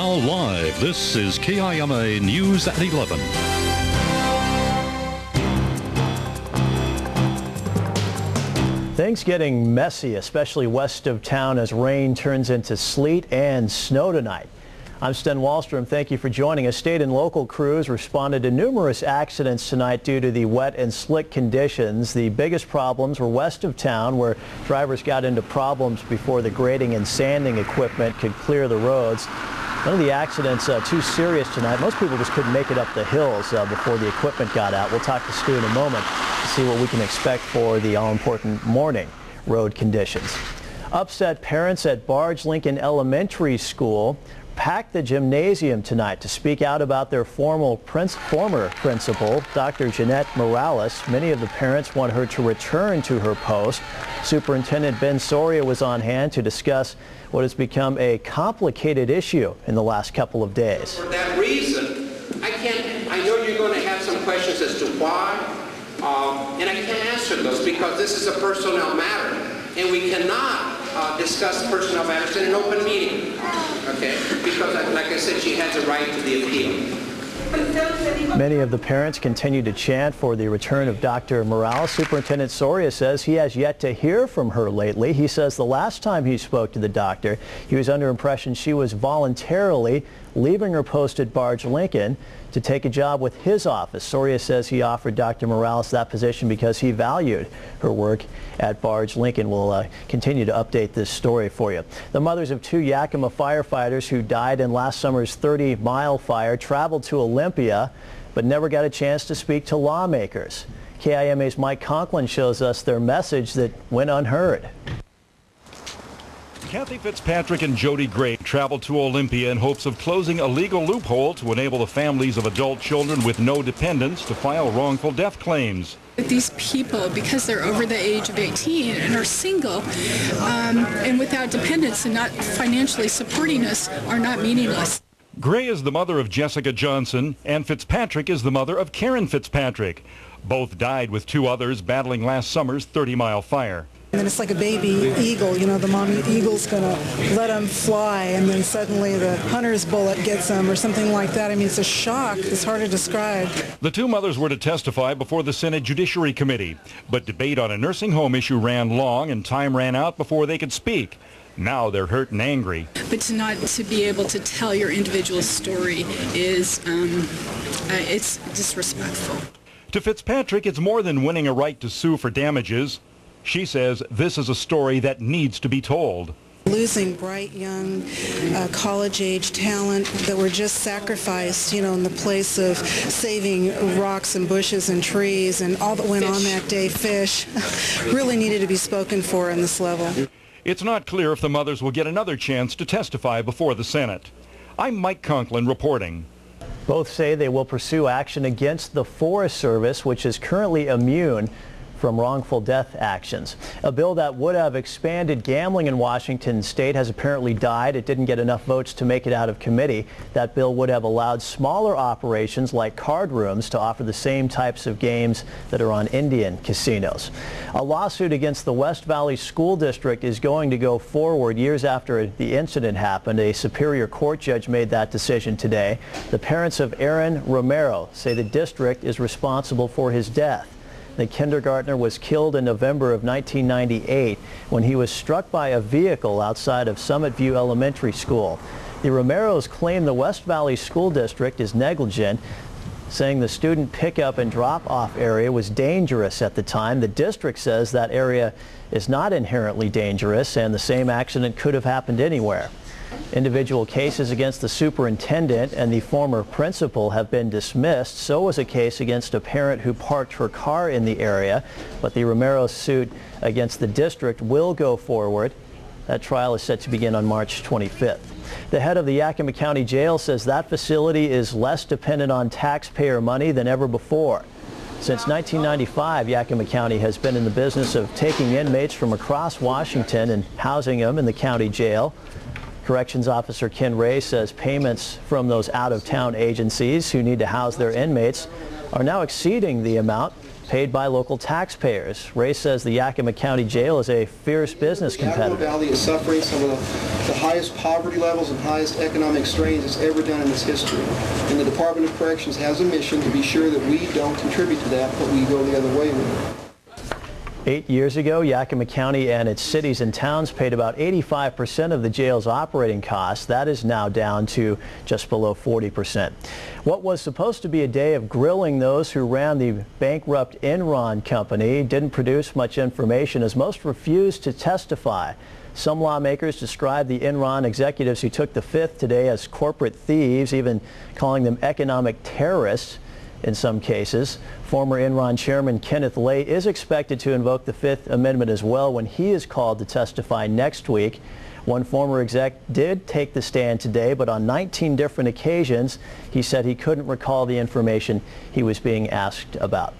Now live, this is KIMA News at 11. Things getting messy, especially west of town, as rain turns into sleet and snow tonight. I'm Sten Walstrom. Thank you for joining us. State and local crews responded to numerous accidents tonight due to the wet and slick conditions. The biggest problems were west of town, where drivers got into problems before the grading and sanding equipment could clear the roads. None of the accidents too serious tonight. Most people just couldn't make it up the hills before the equipment got out. We'll talk to Stu in a moment to see what we can expect for the all-important morning road conditions. Upset parents at Barge Lincoln Elementary School packed the gymnasium tonight to speak out about their former principal, Dr. Jeanette Morales. Many of the parents want her to return to her post. Superintendent Ben Soria was on hand to discuss what has become a complicated issue in the last couple of days. For that reason, I know you're going to have some questions as to why, and I can't answer those because this is a personnel matter, and we cannot discuss personnel matters in an open meeting, okay? Because, like I said, she has a right to the appeal. Many of the parents continue to chant for the return of Dr. Morales. Superintendent Soria says he has yet to hear from her lately. He says the last time he spoke to the doctor, he was under impression she was voluntarily leaving her post at Barge Lincoln to take a job with his office. Soria says he offered Dr. Morales that position because he valued her work at Barge Lincoln. We'll continue to update this story for you. The mothers of two Yakima firefighters who died in last summer's 30-mile fire traveled to Olympia but never got a chance to speak to lawmakers. KIMA's Mike Conklin shows us their message that went unheard. Kathy Fitzpatrick and Jody Gray traveled to Olympia in hopes of closing a legal loophole to enable the families of adult children with no dependents to file wrongful death claims. These people, because they're over the age of 18 and are single and without dependents and not financially supporting us, are not meaningless. Gray is the mother of Jessica Johnson, and Fitzpatrick is the mother of Karen Fitzpatrick. Both died with two others battling last summer's 30-mile fire. And then it's like a baby eagle, you know, the mommy eagle's going to let them fly, and then suddenly the hunter's bullet gets them or something like that. I mean, it's a shock. It's hard to describe. The two mothers were to testify before the Senate Judiciary Committee, but debate on a nursing home issue ran long and time ran out before they could speak. Now they're hurt and angry. But to be able to tell your individual story is, it's disrespectful. To Fitzpatrick, it's more than winning a right to sue for damages. She says this is a story that needs to be told. Losing bright, young, college-age talent that were just sacrificed, you know, in the place of saving rocks and bushes and trees and all that went on that day, fish, really needed to be spoken for on this level. It's not clear if the mothers will get another chance to testify before the Senate. I'm Mike Conklin reporting. Both say they will pursue action against the Forest Service, which is currently immune from wrongful death actions. A bill that would have expanded gambling in Washington state has apparently died. It didn't get enough votes to make it out of committee. That bill would have allowed smaller operations like card rooms to offer the same types of games that are on Indian casinos. A lawsuit against the West Valley School District is going to go forward years after the incident happened. A Superior Court judge made that decision today. The parents of Aaron Romero say the district is responsible for his death. The kindergartner was killed in November of 1998 when he was struck by a vehicle outside of Summit View Elementary School. The Romeros claim the West Valley School District is negligent, saying the student pickup and drop-off area was dangerous at the time. The district says that area is not inherently dangerous and the same accident could have happened anywhere. Individual cases against the superintendent and the former principal have been dismissed. So was a case against a parent who parked her car in the area, but the Romero suit against the district will go forward. That trial is set to begin on March 25th. The head of the Yakima County Jail says that facility is less dependent on taxpayer money than ever before. Since 1995, Yakima County has been in the business of taking inmates from across Washington and housing them in the county jail. Corrections Officer Ken Ray says payments from those out-of-town agencies who need to house their inmates are now exceeding the amount paid by local taxpayers. Ray says the Yakima County Jail is a fierce business competitor. The Yakima Valley is suffering some of the highest poverty levels and highest economic strains it's ever done in its history. And the Department of Corrections has a mission to be sure that we don't contribute to that, but we go the other way with it. 8 years ago, Yakima County and its cities and towns paid about 85% of the jail's operating costs. That is now down to just below 40%. What was supposed to be a day of grilling those who ran the bankrupt Enron company didn't produce much information, as most refused to testify. Some lawmakers described the Enron executives who took the fifth today as corporate thieves, even calling them economic terrorists. In some cases, former Enron chairman Kenneth Lay is expected to invoke the Fifth Amendment as well when he is called to testify next week. One former exec did take the stand today, but on 19 different occasions, he said he couldn't recall the information he was being asked about.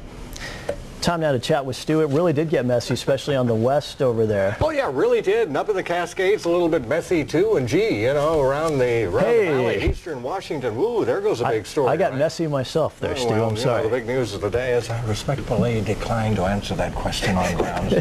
Time now to chat with Stu. It really did get messy, especially on the west over there. Oh yeah, really did. And up in the Cascades, a little bit messy too. And gee, you know, around the valley, eastern Washington. Woo, there goes a big story. I got right? messy myself there, Stu. Well, I'm sorry. The big news of the day is I respectfully decline to answer that question on grounds.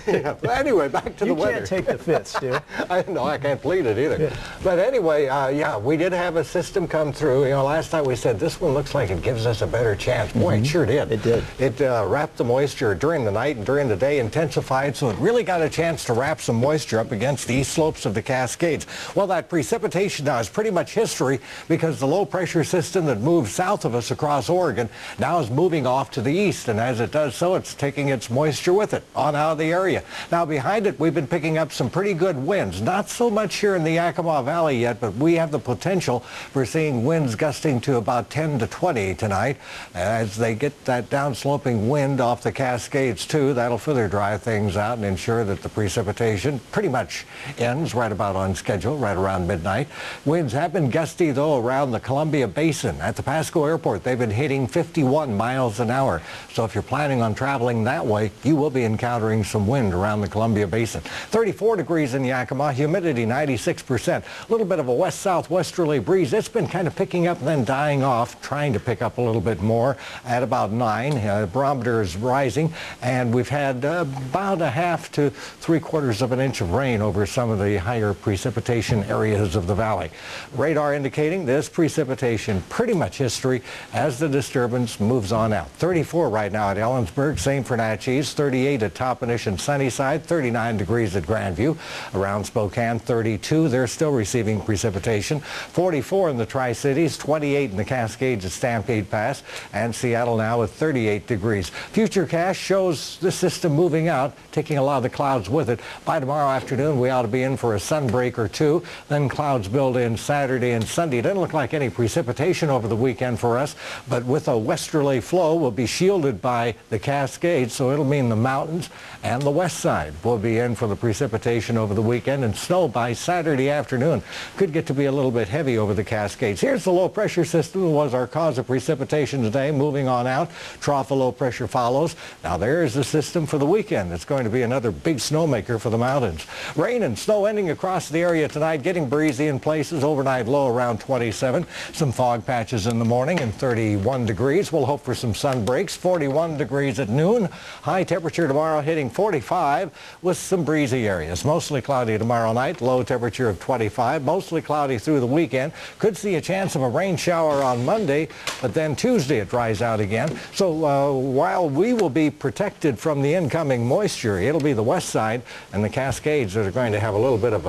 Yeah. But anyway, back to the weather. You can't take the fifth, Stu. I can't plead it either. Yeah. But anyway, yeah, we did have a system come through. You know, last night we said this one looks like it gives us a better chance. Boy, it sure did. It did. It wrapped the moisture during the night and during the day, intensified, so it really got a chance to wrap some moisture up against the east slopes of the Cascades. Well, that precipitation now is pretty much history, because the low pressure system that moved south of us across Oregon now is moving off to the east, and as it does so, it's taking its moisture with it on out of the area. Now behind it, we've been picking up some pretty good winds. Not so much here in the Yakima Valley yet, but we have the potential for seeing winds gusting to about 10 to 20 tonight as they get that downsloping wind off the Cascades too. That'll further dry things out and ensure that the precipitation pretty much ends right about on schedule, right around midnight. Winds have been gusty though around the Columbia Basin. At the Pasco Airport, they've been hitting 51 miles an hour. So if you're planning on traveling that way, you will be encountering some wind around the Columbia Basin. 34 degrees in Yakima, humidity 96%. A little bit of a west-southwesterly breeze. It's been kind of picking up and then dying off, trying to pick up a little bit more at about 9. Barometer is rising, and we've had about a half to 3/4 of an inch of rain over some of the higher precipitation areas of the valley. Radar indicating this precipitation pretty much history as the disturbance moves on out. 34 right now at Ellensburg, St. Fernatchez, 38 at Toppenish and Sunnyside, 39 degrees at Grandview. Around Spokane, 32. They're still receiving precipitation. 44 in the Tri-Cities, 28 in the Cascades at Stampede Pass, and Seattle now with 38 degrees. Futurecast shows the system moving out, taking a lot of the clouds with it. By tomorrow afternoon, we ought to be in for a sunbreak or two. Then clouds build in Saturday and Sunday. It doesn't look like any precipitation over the weekend for us, but with a westerly flow, we'll be shielded by the Cascades, so it'll mean the mountains and the west side will be in for the precipitation over the weekend, and snow by Saturday afternoon could get to be a little bit heavy over the Cascades. Here's the low pressure system that was our cause of precipitation today, moving on out. Trough of low pressure follows. Now there's the system for the weekend. It's going to be another big snowmaker for the mountains. Rain and snow ending across the area tonight, getting breezy in places. Overnight low around 27. Some fog patches in the morning and 31 degrees. We'll hope for some sun breaks. 41 degrees at noon. High temperature tomorrow hitting 45 with some breezy areas. Mostly cloudy tomorrow night. Low temperature of 25. Mostly cloudy through the weekend. Could see a chance of a rain shower on Monday, but then Tuesday it dries out again. So while we will be protected from the incoming moisture, it'll be the west side and the Cascades that are going to have a little bit of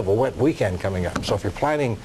a wet weekend coming up. So if you're planning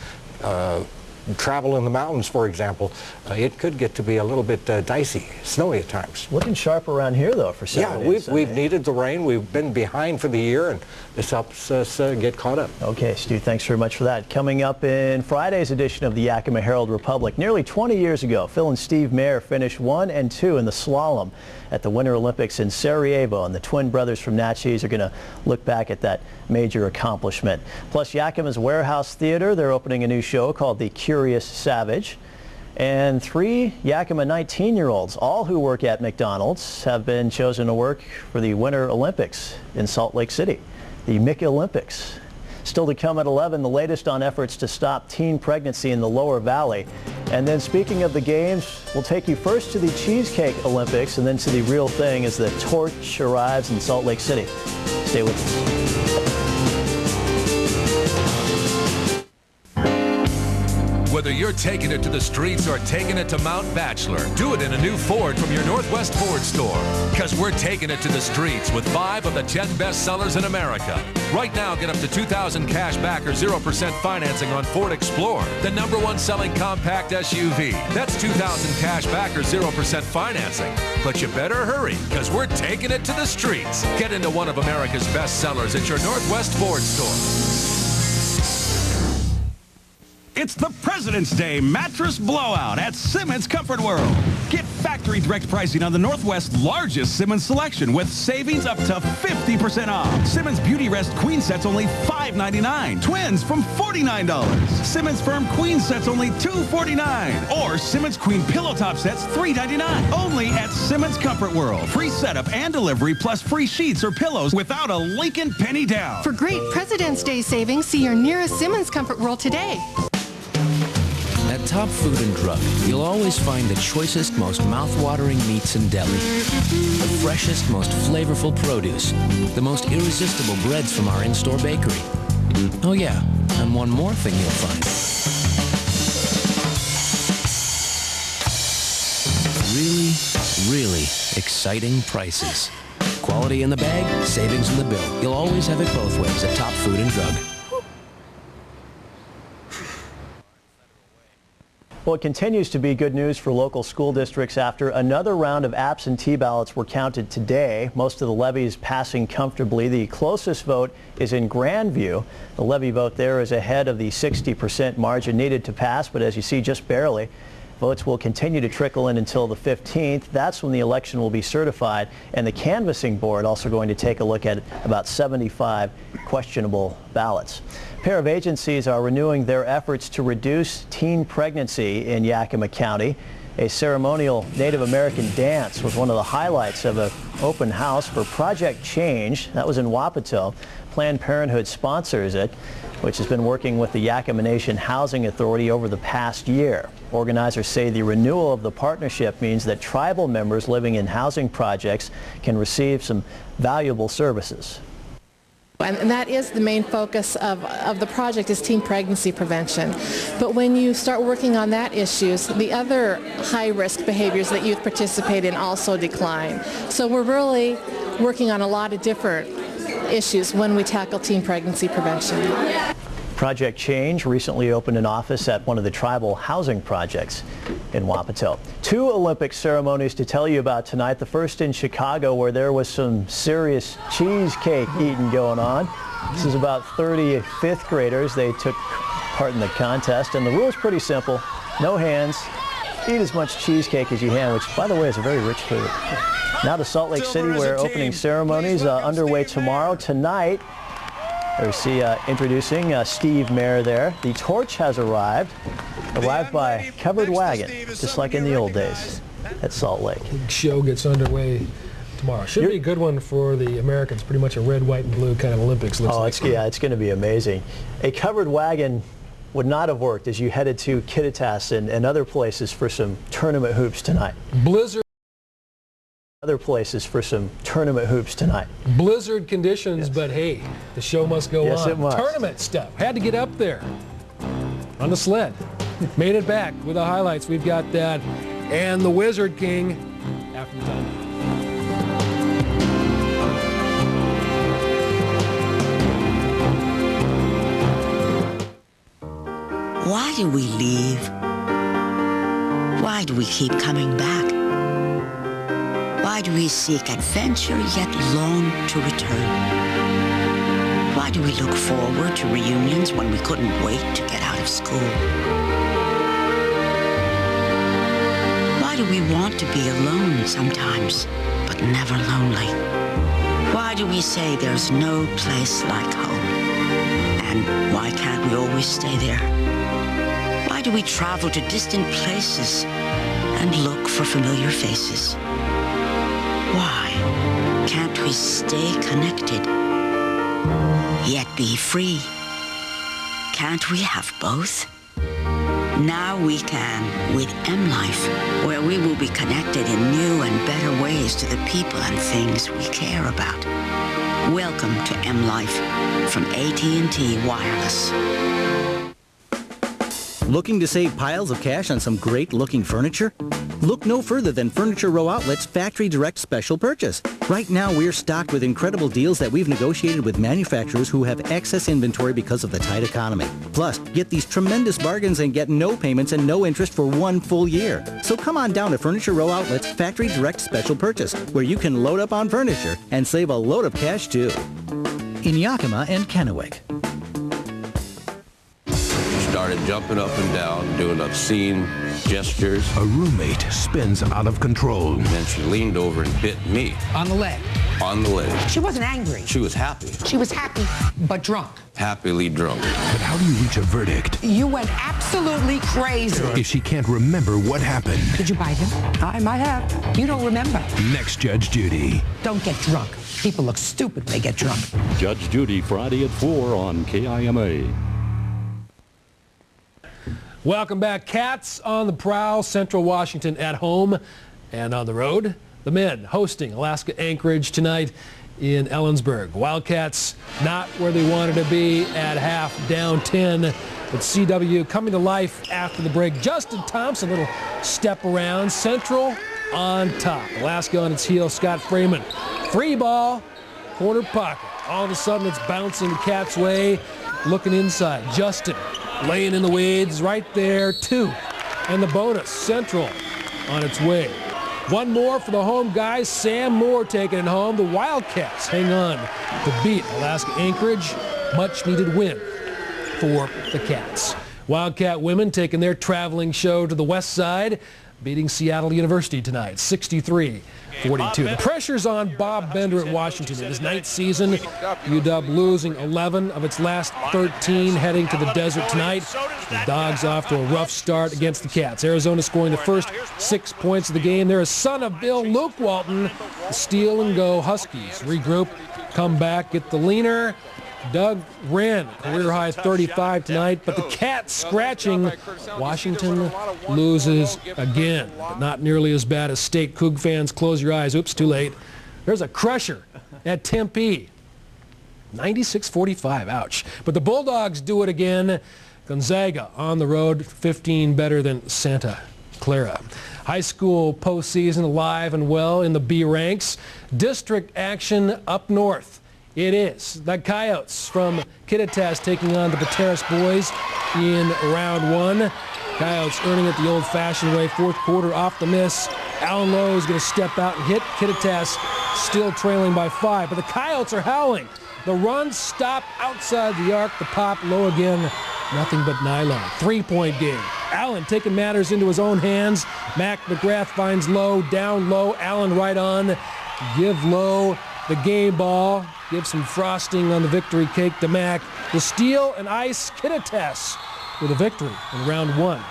travel in the mountains, for example, it could get to be a little bit dicey, snowy at times. Looking sharp around here, though, for Saturday. Yeah, we've needed the rain. We've been behind for the year, and this helps us get caught up. Okay, Stu, thanks very much for that. Coming up in Friday's edition of the Yakima Herald-Republic, nearly 20 years ago, Phil and Steve Mayer finished 1 and 2 in the slalom at the Winter Olympics in Sarajevo, and the twin brothers from Natchez are going to look back at that major accomplishment. Plus, Yakima's Warehouse Theater, they're opening a new show called The Curious Savage. And 3 Yakima 19-year-olds, all who work at McDonald's, have been chosen to work for the Winter Olympics in Salt Lake City, the Mickey Olympics. Still to come at 11, the latest on efforts to stop teen pregnancy in the Lower Valley. And then speaking of the games, we'll take you first to the Cheesecake Olympics and then to the real thing as the torch arrives in Salt Lake City. Stay with us. Whether you're taking it to the streets or taking it to Mount Bachelor, do it in a new Ford from your Northwest Ford store. Because we're taking it to the streets with 5 of the 10 best sellers in America. Right now, get up to $2,000 cash back or 0% financing on Ford Explorer, the #1 selling compact SUV. That's $2,000 cash back or 0% financing. But you better hurry, because we're taking it to the streets. Get into one of America's best sellers at your Northwest Ford store. It's the President's Day Mattress Blowout at Simmons Comfort World. Get factory direct pricing on the Northwest's largest Simmons selection with savings up to 50% off. Simmons Beauty Rest Queen Sets only $5.99. Twins from $49. Simmons Firm Queen Sets only $2.49. Or Simmons Queen Pillow Top Sets $3.99. Only at Simmons Comfort World. Free setup and delivery plus free sheets or pillows without a Lincoln penny down. For great President's Day savings, see your nearest Simmons Comfort World today. At Top Food and Drug, you'll always find the choicest, most mouth-watering meats in deli, the freshest, most flavorful produce, the most irresistible breads from our in-store bakery. Oh yeah, and one more thing you'll find. Really exciting prices. Quality in the bag, savings in the bill. You'll always have it both ways at Top Food and Drug. Well, it continues to be good news for local school districts after another round of absentee ballots were counted today. Most of the levies passing comfortably. The closest vote is in Grandview. The levy vote there is ahead of the 60% margin needed to pass, but as you see, just barely. Votes will continue to trickle in until the 15th. That's when the election will be certified, and the canvassing board also going to take a look at about 75 questionable ballots. A pair of agencies are renewing their efforts to reduce teen pregnancy in Yakima County. A ceremonial Native American dance was one of the highlights of an open house for Project Change. That was in Wapato. Planned Parenthood sponsors it, which has been working with the Yakima Nation Housing Authority over the past year. Organizers say the renewal of the partnership means that tribal members living in housing projects can receive some valuable services. And that is the main focus of the project, is teen pregnancy prevention. But when you start working on that issues, the other high-risk behaviors that youth participate in also decline. So we're really working on a lot of different issues when we tackle teen pregnancy prevention. Project Change recently opened an office at one of the tribal housing projects in Wapato. 2 Olympic ceremonies to tell you about tonight. The first in Chicago, where there was some serious cheesecake eating going on. This is about 30 fifth graders. They took part in the contest, and the rule is pretty simple. No hands. Eat as much cheesecake as you can, which, by the way, is a very rich food. Now to Salt Lake City, where opening ceremonies underway tomorrow. Tonight, there's introducing Steve Mayer there. The torch has arrived by covered wagon, just like in the old days at Salt Lake. Show gets underway tomorrow. Should be a good one for the Americans. Pretty much a red, white, and blue kind of Olympics. Looks like. It's going to be amazing. A covered wagon would not have worked as you headed to Kittitas and other places for some tournament hoops tonight. Blizzard. Other places for some tournament hoops tonight. Blizzard conditions, yes. But hey, the show must go on. Yes, it must. Tournament stuff. Had to get up there on the sled. Made it back with the highlights. We've got that and the Wizard King after the time. Why do we leave? Why do we keep coming back? Why do we seek adventure yet long to return? Why do we look forward to reunions when we couldn't wait to get out of school? Why do we want to be alone sometimes, but never lonely? Why do we say there's no place like home? And why can't we always stay there? Why do we travel to distant places and look for familiar faces? Why can't we stay connected, yet be free? Can't we have both? Now we can with MLife, where we will be connected in new and better ways to the people and things we care about. Welcome to MLife from AT&T Wireless. Looking to save piles of cash on some great-looking furniture? Look no further than Furniture Row Outlet's Factory Direct Special Purchase. Right now, we're stocked with incredible deals that we've negotiated with manufacturers who have excess inventory because of the tight economy. Plus, get these tremendous bargains and get no payments and no interest for 1 full year. So come on down to Furniture Row Outlet's Factory Direct Special Purchase, where you can load up on furniture and save a load of cash, too. In Yakima and Kennewick. Started jumping up and down, doing obscene gestures. A roommate spins out of control. And then she leaned over and bit me. On the leg. On the leg. She wasn't angry. She was happy. She was happy, but drunk. Happily drunk. But how do you reach a verdict? You went absolutely crazy. If she can't remember what happened. Did you bite him? I might have. You don't remember. Next Judge Judy. Don't get drunk. People look stupid when they get drunk. Judge Judy, Friday at 4 on KIMA. Welcome back. Cats on the prowl, Central Washington at home and on the road. The men hosting Alaska Anchorage tonight in Ellensburg. Wildcats not where they wanted to be at half, down 10. But CW coming to life after the break. Justin Thompson, little step around. Central on top. Alaska on its heels. Scott Freeman. Free ball, corner pocket. All of a sudden it's bouncing the Cats' way. Looking inside. Justin laying in the weeds right there, 2. And the bonus, Central on its way. One more for the home guys. Sam Moore taking it home. The Wildcats hang on to beat Alaska Anchorage. Much needed win for the Cats. Wildcat women taking their traveling show to the west side, beating Seattle University tonight, 63-42. The pressure's on Bob Bender at Washington in his 9th season. UW losing 11 of its last 13, heading to the desert tonight. The Dogs off to a rough start against the Cats. Arizona scoring the first 6 points of the game. They're a son of Bill, Luke Walton. The steal and go Huskies regroup, come back, get the leaner. Doug Wren, career-high 35 tonight, but the Cats scratching. Washington loses again, but not nearly as bad as State. Coug fans, close your eyes. Oops, too late. There's a crusher at Tempe. 96-45, ouch. But the Bulldogs do it again. Gonzaga on the road, 15 better than Santa Clara. High school postseason alive and well in the B ranks. District action up north. It is the Coyotes from Kittitas taking on the Pateros boys in round 1. Coyotes earning it the old-fashioned way. 4th quarter off the miss. Alan Lowe is going to step out and hit. Kittitas still trailing by 5. But the Coyotes are howling. The runs stop outside the arc. The pop, Lowe again. Nothing but nylon. 3-point game. Allen taking matters into his own hands. Mac McGrath finds Lowe. Down low. Allen right on. Give Lowe the game ball. Give some frosting on the victory cake to Mac. The steal and ice Kittitas with a victory in round 1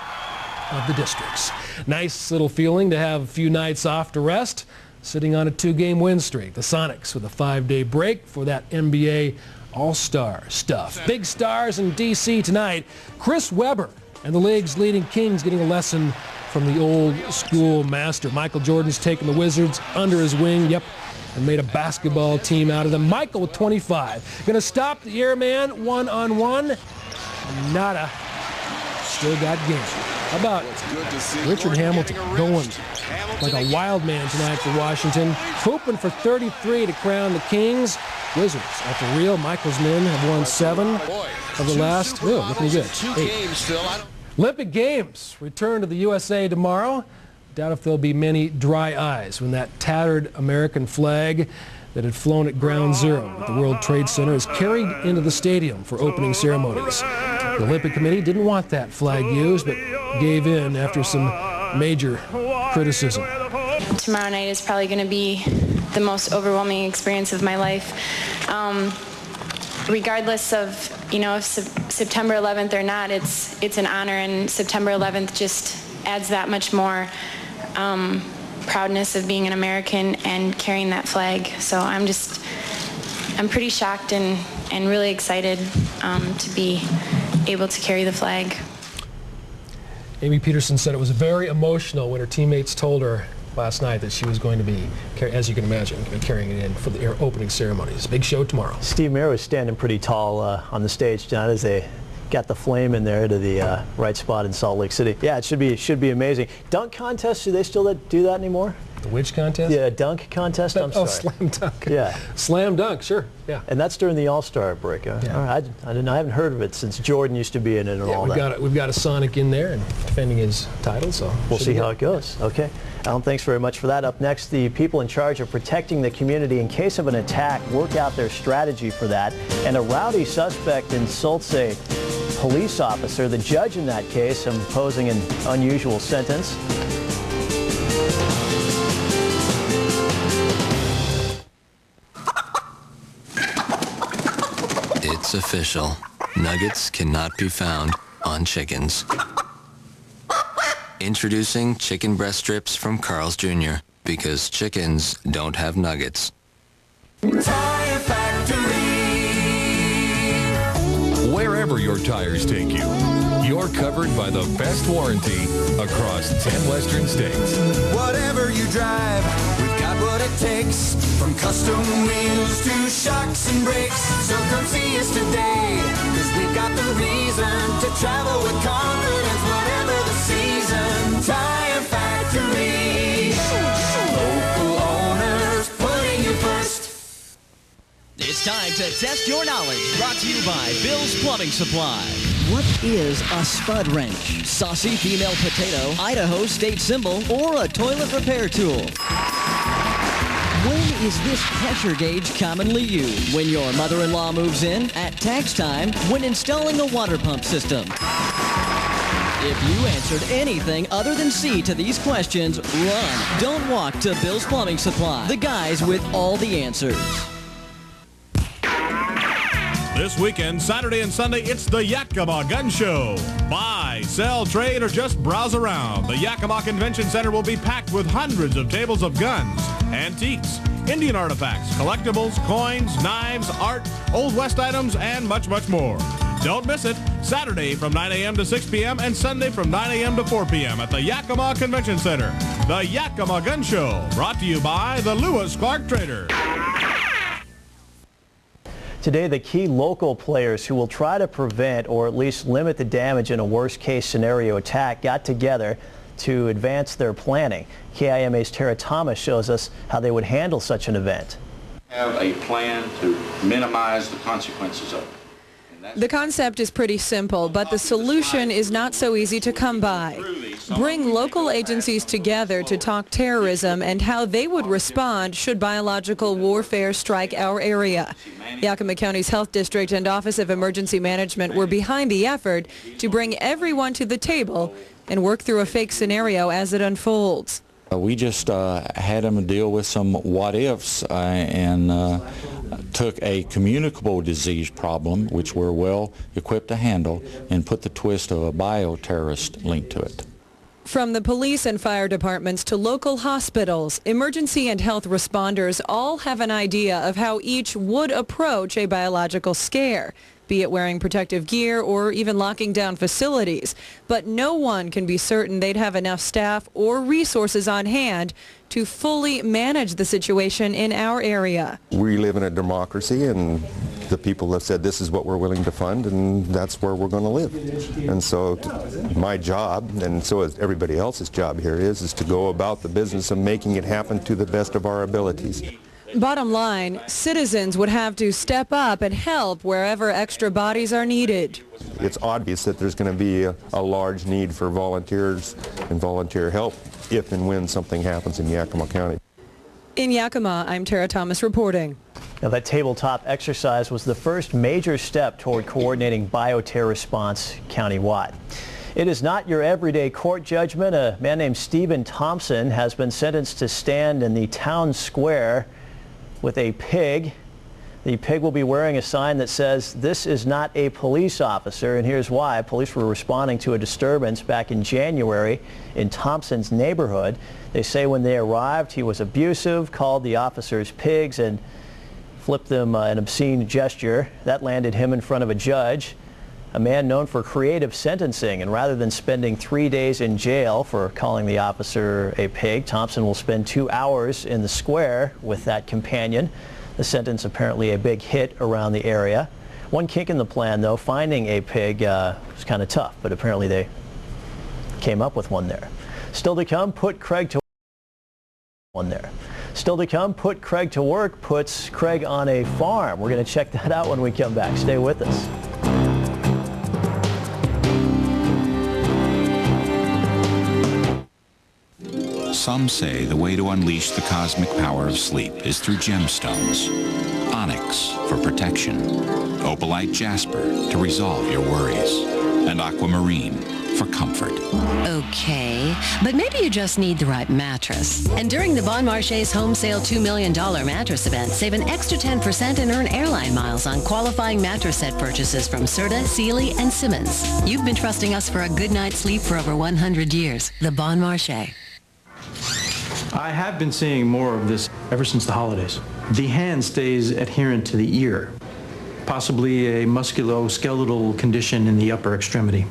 of the districts. Nice little feeling to have a few nights off to rest, sitting on a 2-game win streak. The Sonics with a 5-day break for that NBA All-Star stuff. Big stars in D.C. tonight. Chris Webber and the league's leading Kings getting a lesson from the old school master. Michael Jordan's taking the Wizards under his wing. Yep. And made a basketball team out of them. Michael with 25. Going to stop the airman one-on-one. Nada. Still got game. How about Richard Hamilton going like a wild man tonight for Washington. Hooping for 33 to crown the Kings. Wizards are for real. Michael's men have won 7 of the last. Ooh, looking good. 8. Olympic Games return to the USA tomorrow. Doubt if there'll be many dry eyes when that tattered American flag that had flown at Ground Zero at the World Trade Center is carried into the stadium for opening ceremonies. The Olympic Committee didn't want that flag used, but gave in after some major criticism. Tomorrow night is probably going to be the most overwhelming experience of my life. Regardless of, if September 11th or not, it's an honor, and September 11th just adds that much more proudness of being an American and carrying that flag. So I'm pretty shocked and really excited to be able to carry the flag. Amy Peterson said it was very emotional when her teammates told her last night that she was going to be, as you can imagine, carrying it in for the opening ceremonies. Big show tomorrow. Steve Mayer was standing pretty tall on the stage, John, as they got the flame in there to the right spot in Salt Lake City. Yeah, it should be amazing. Dunk contests, do they still do that anymore? The which contest? Yeah, dunk contest. I'm sorry. Oh, slam dunk. Yeah, slam dunk. Sure. Yeah. And that's during the All-Star break. Huh? Yeah. All right. I haven't heard of it since Jordan used to be in it and all that. We've got a Sonic in there and defending his title, so we'll see how it goes. Okay. Alan, thanks very much for that. Up next, the people in charge of protecting the community in case of an attack work out their strategy for that. And a rowdy suspect insults a police officer. The judge in that case imposing an unusual sentence. It's official. Nuggets cannot be found on chickens. Introducing chicken breast strips from Carl's Jr. because chickens don't have nuggets. Tire Factory. Wherever your tires take you, you're covered by the best warranty across 10 western states. Whatever you drive, we've got what it takes. From custom wheels to shocks and brakes. So come see us today, cause we've got the reason to travel with confidence, whatever the season. Tire Factory. Local owners putting you first. It's time to test your knowledge. Brought to you by Bill's Plumbing Supply. What is a spud wrench? Saucy female potato, Idaho state symbol, or a toilet repair tool. When is this pressure gauge commonly used? When your mother-in-law moves in, at tax time, when installing a water pump system. If you answered anything other than C to these questions, run. Don't walk to Bill's Plumbing Supply. The guys with all the answers. This weekend, Saturday and Sunday, it's the Yakima Gun Show. Buy, sell, trade, or just browse around. The Yakima Convention Center will be packed with hundreds of tables of guns, antiques, Indian artifacts, collectibles, coins, knives, art, Old West items, and much, much more. Don't miss it. Saturday from 9 a.m. to 6 p.m. and Sunday from 9 a.m. to 4 p.m. at the Yakima Convention Center. The Yakima Gun Show, brought to you by the Lewis Clark Trader. Today, the key local players who will try to prevent or at least limit the damage in a worst-case scenario attack got together to advance their planning. KIMA's Tara Thomas shows us how they would handle such an event. Have a plan to minimize the consequences of it. The concept is pretty simple, but the solution is not so easy to come by. Bring local agencies together to talk terrorism and how they would respond should biological warfare strike our area. Yakima County's Health District and Office of Emergency Management were behind the effort to bring everyone to the table and work through a fake scenario as it unfolds. We just had them deal with some what-ifs and took a communicable disease problem, which we're well equipped to handle, and put the twist of a bioterrorist link to it. From the police and fire departments to local hospitals, emergency and health responders all have an idea of how each would approach a biological scare, be it wearing protective gear or even locking down facilities. But no one can be certain they'd have enough staff or resources on hand to fully manage the situation in our area. We live in a democracy, and the people have said this is what we're willing to fund, and that's where we're going to live. And so my job, and so is everybody else's job here, is to go about the business of making it happen to the best of our abilities. Bottom line, citizens would have to step up and help wherever extra bodies are needed. It's obvious that there's going to be a large need for volunteers and volunteer help if and when something happens in Yakima County. In Yakima, I'm Tara Thomas reporting. Now, that tabletop exercise was the first major step toward coordinating bioterror response countywide. It is not your everyday court judgment. A man named Stephen Thompson has been sentenced to stand in the town square with a pig. The pig will be wearing a sign that says, "This is not a police officer," and here's why. Police were responding to a disturbance back in January in Thompson's neighborhood. They say when they arrived, he was abusive, called the officers pigs, and flipped them an obscene gesture. That landed him in front of a judge. a man known for creative sentencing, and rather than spending 3 days in jail for calling the officer a pig, Thompson will spend 2 hours in the square with that companion. The sentence apparently a big hit around the area. One kink in the plan, though, finding a pig was kind of tough, but apparently they came up with one there. Still to come, put Craig to work puts Craig on a farm. We're going to check that out when we come back. Stay with us. Some say the way to unleash the cosmic power of sleep is through gemstones. Onyx for protection, opalite jasper to resolve your worries, and aquamarine for comfort. Okay, but maybe you just need the right mattress. And during the Bon Marche's home sale $2 million mattress event, save an extra 10% and earn airline miles on qualifying mattress set purchases from Serta, Sealy, and Simmons. You've been trusting us for a good night's sleep for over 100 years. The Bon Marche. I have been seeing more of this ever since the holidays. The hand stays adherent to the ear, possibly a musculoskeletal condition in the upper extremity.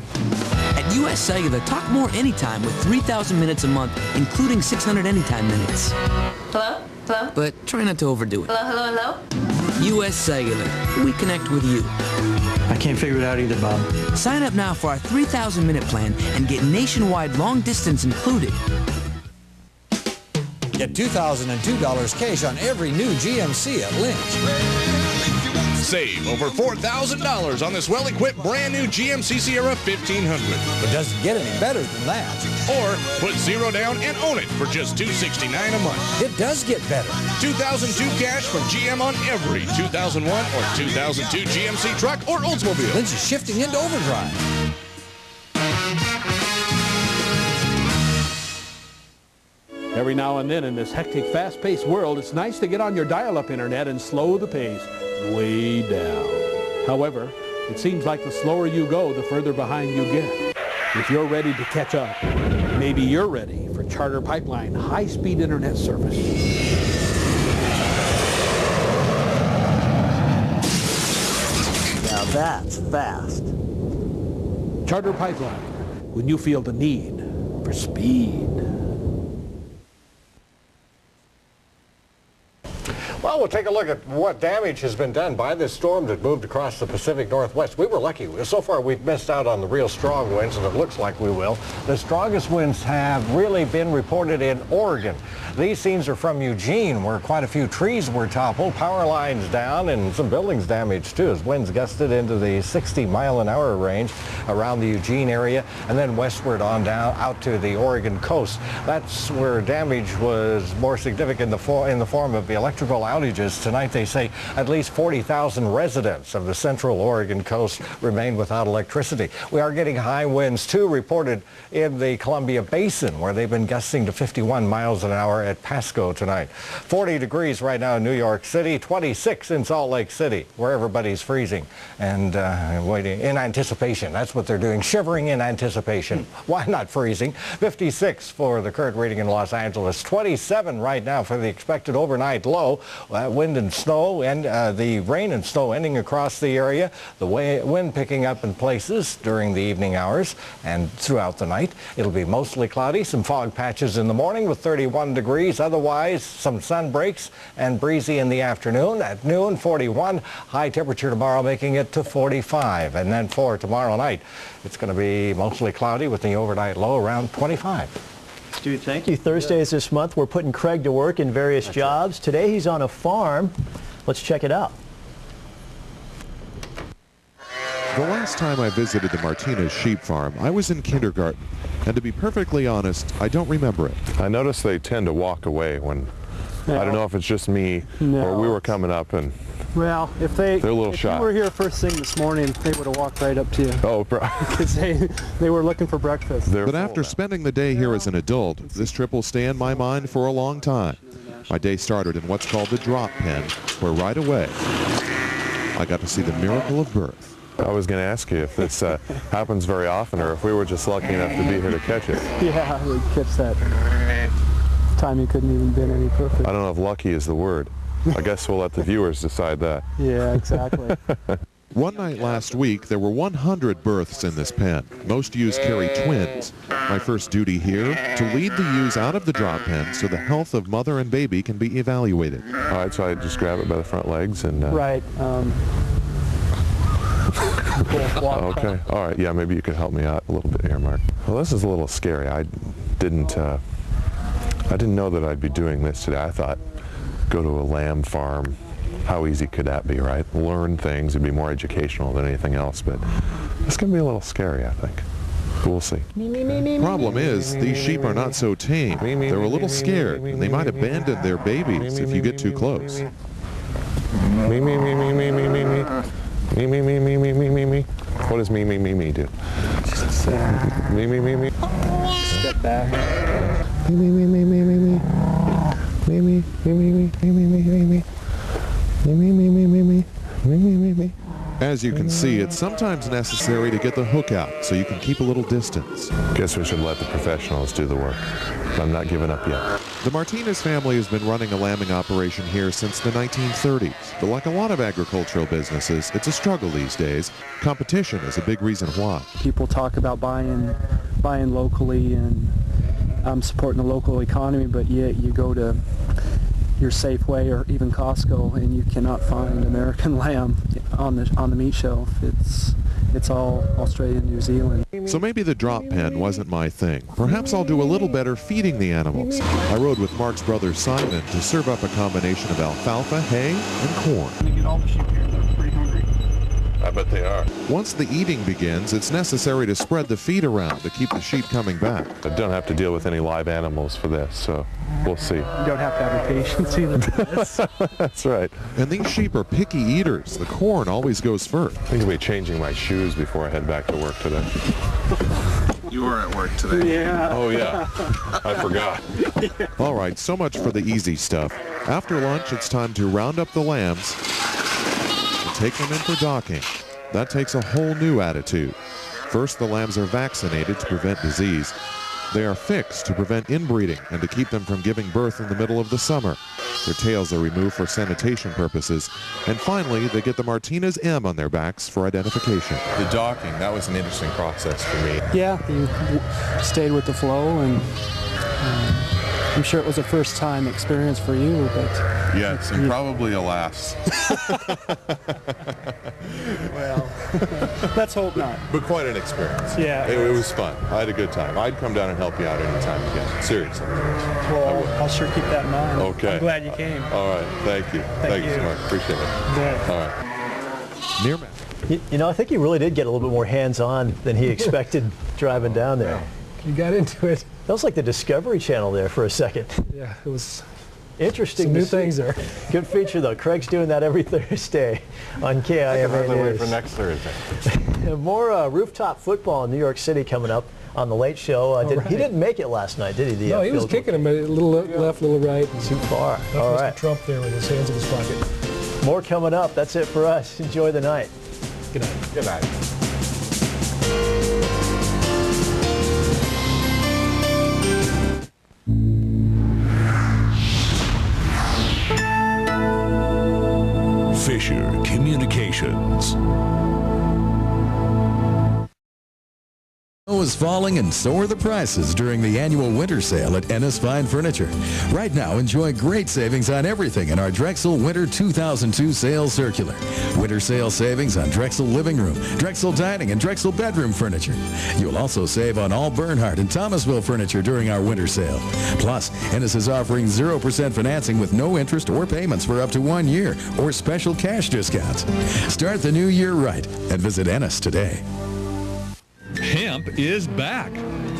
At US Cellular, talk more anytime with 3,000 minutes a month, including 600 anytime minutes. Hello? Hello? But try not to overdo it. Hello, hello, hello? US Cellular, we connect with you. I can't figure it out either, Bob. Sign up now for our 3,000 minute plan and get nationwide long distance included. Get $2,002 cash on every new GMC at Lynch. Save over $4,000 on this well-equipped brand new GMC Sierra 1500. It doesn't get any better than that. Or put zero down and own it for just $269 a month. It does get better. 2002 cash from GM on every 2001 or 2002 GMC truck or Oldsmobile. Lynch is shifting into overdrive. Every now and then in this hectic, fast-paced world, it's nice to get on your dial-up internet and slow the pace way down. However, it seems like the slower you go, the further behind you get. If you're ready to catch up, maybe you're ready for Charter Pipeline high-speed internet service. Now that's fast. Charter Pipeline, when you feel the need for speed. Well, we'll take a look at what damage has been done by this storm that moved across the Pacific Northwest. We were lucky. So far, we've missed out on the real strong winds, and it looks like we will. The strongest winds have really been reported in Oregon. These scenes are from Eugene, where quite a few trees were toppled, power lines down, and some buildings damaged, too, as winds gusted into the 60-mile-an-hour range around the Eugene area, and then westward on down out to the Oregon coast. That's where damage was more significant in the form of the electrical outages. Tonight, they say at least 40,000 residents of the central Oregon coast remain without electricity. We are getting high winds, too, reported in the Columbia Basin, where they've been gusting to 51 miles an hour at Pasco tonight. 40 degrees right now in New York City, 26 in Salt Lake City, where everybody's freezing and waiting in anticipation. That's what they're doing, shivering in anticipation. Why not freezing? 56 for the current reading in Los Angeles, 27 right now for the expected overnight low. Wind and snow and the rain and snow ending across the area. The wind picking up in places during the evening hours and throughout the night. It'll be mostly cloudy, some fog patches in the morning with 31 degrees. Otherwise, some sun breaks and breezy in the afternoon. At noon, 41. High temperature tomorrow making it to 45. And then for tomorrow night, it's going to be mostly cloudy with the overnight low around 25. Stu, thank you. Thursdays this month, we're putting Craig to work in various jobs. Today, he's on a farm. Let's check it out. The last time I visited the Martinez sheep farm, I was in kindergarten. And to be perfectly honest, I don't remember it. I notice they tend to walk away when, I don't know if it's just me or we were coming up and well, if they're a little shy. You were here first thing this morning, they would have walked right up to you. Oh, because they were looking for breakfast. But after spending the day here as an adult, this trip will stay in my mind for a long time. My day started in what's called the drop pen, where right away I got to see the miracle of birth. I was going to ask you if this happens very often or if we were just lucky enough to be here to catch it. Yeah, we catch that time you couldn't even been any perfect. I don't know if lucky is the word. I guess we'll let the viewers decide that. Yeah, exactly. One night last week, there were 100 births in this pen. Most ewes carry twins. My first duty here, to lead the ewes out of the drop pen so the health of mother and baby can be evaluated. All right, so I just grab it by the front legs and... Right. Okay. All right. Yeah, maybe you could help me out a little bit here, Mark. Well, this is a little scary. I didn't know that I'd be doing this today. I thought, go to a lamb farm. How easy could that be, right? Learn things. It'd be more educational than anything else, but it's going to be a little scary, I think. But we'll see. Problem is, these sheep are not so tame. They're a little scared, and they might abandon their babies if you get too close. Me. What does me do? Me. Step back. Me. As you can see, it's sometimes necessary to get the hook out so you can keep a little distance. Guess we should let the professionals do the work. I'm not giving up yet. The Martinez family has been running a lambing operation here since the 1930s. But like a lot of agricultural businesses, it's a struggle these days. Competition is a big reason why. People talk about buying locally and supporting the local economy, but yet you go to your Safeway or even Costco and you cannot find American lamb on the meat shelf. It's all Australia and New Zealand. So maybe the drop pen wasn't my thing. Perhaps I'll do a little better feeding the animals. I rode with Mark's brother Simon to serve up a combination of alfalfa, hay, and corn. You get all the sheep here, they're pretty hungry. I bet they are. Once the eating begins, it's necessary to spread the feed around to keep the sheep coming back. I don't have to deal with any live animals for this, so we'll see. You don't have to have your patience either for this. That's right. And these sheep are picky eaters. The corn always goes first. I think I'll be changing my shoes before I head back to work today. You were at work today. Yeah. Oh, yeah. I forgot. All right, so much for the easy stuff. After lunch, it's time to round up the lambs and take them in for docking. That takes a whole new attitude. First, the lambs are vaccinated to prevent disease. They are fixed to prevent inbreeding and to keep them from giving birth in the middle of the summer. Their tails are removed for sanitation purposes. And finally, they get the Martinez M on their backs for identification. The docking, that was an interesting process for me. Yeah, you stayed with the flow, and I'm sure it was a first-time experience for you, but... Yes, and probably a last. Well, let's hope not. But quite an experience. Yeah. It was fun. I had a good time. I'd come down and help you out anytime again. Seriously. Well, I'll sure keep that in mind. Okay. I'm glad you came. All right. Thank you. Thank you so much. Appreciate it. Yeah. All right. Near me. You know, I think he really did get a little bit more hands-on than he expected driving down there. You got into it. That was like the Discovery Channel there for a second. Yeah, it was interesting. Some new things there. Good feature, though. Craig's doing that every Thursday on KIMA I can hardly wait News. for next Thursday. More rooftop football in New York City coming up on the Late Show. He didn't make it last night, did he? No, he was kicking him a little left, a little right. Too far. All right. Trump there with his hands in his pocket. More coming up. That's it for us. Enjoy the night. Good night. Good night. Fisher Communications. Snow is falling and so are the prices during the annual winter sale at Ennis Fine Furniture. Right now, enjoy great savings on everything in our Drexel Winter 2002 Sales Circular. Winter sale savings on Drexel Living Room, Drexel Dining, and Drexel Bedroom Furniture. You'll also save on all Bernhardt and Thomasville furniture during our winter sale. Plus, Ennis is offering 0% financing with no interest or payments for up to 1 year or special cash discounts. Start the new year right and visit Ennis today. Hamp is back.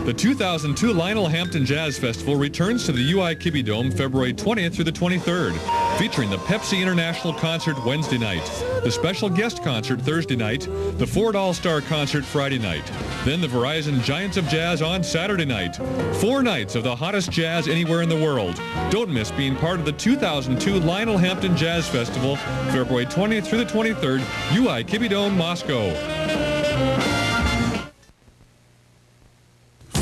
The 2002 Lionel Hampton Jazz Festival returns to the UI Dome February 20th through the 23rd, featuring the Pepsi International Concert Wednesday night, the special guest concert Thursday night, the Ford All-Star Concert Friday night, then the Verizon Giants of Jazz on Saturday night. 4 nights of the hottest jazz anywhere in the world. Don't miss being part of the 2002 Lionel Hampton Jazz Festival, February 20th through the 23rd, UI Dome, Moscow.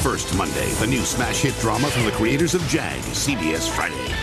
First Monday, the new smash hit drama from the creators of Jag, CBS Friday.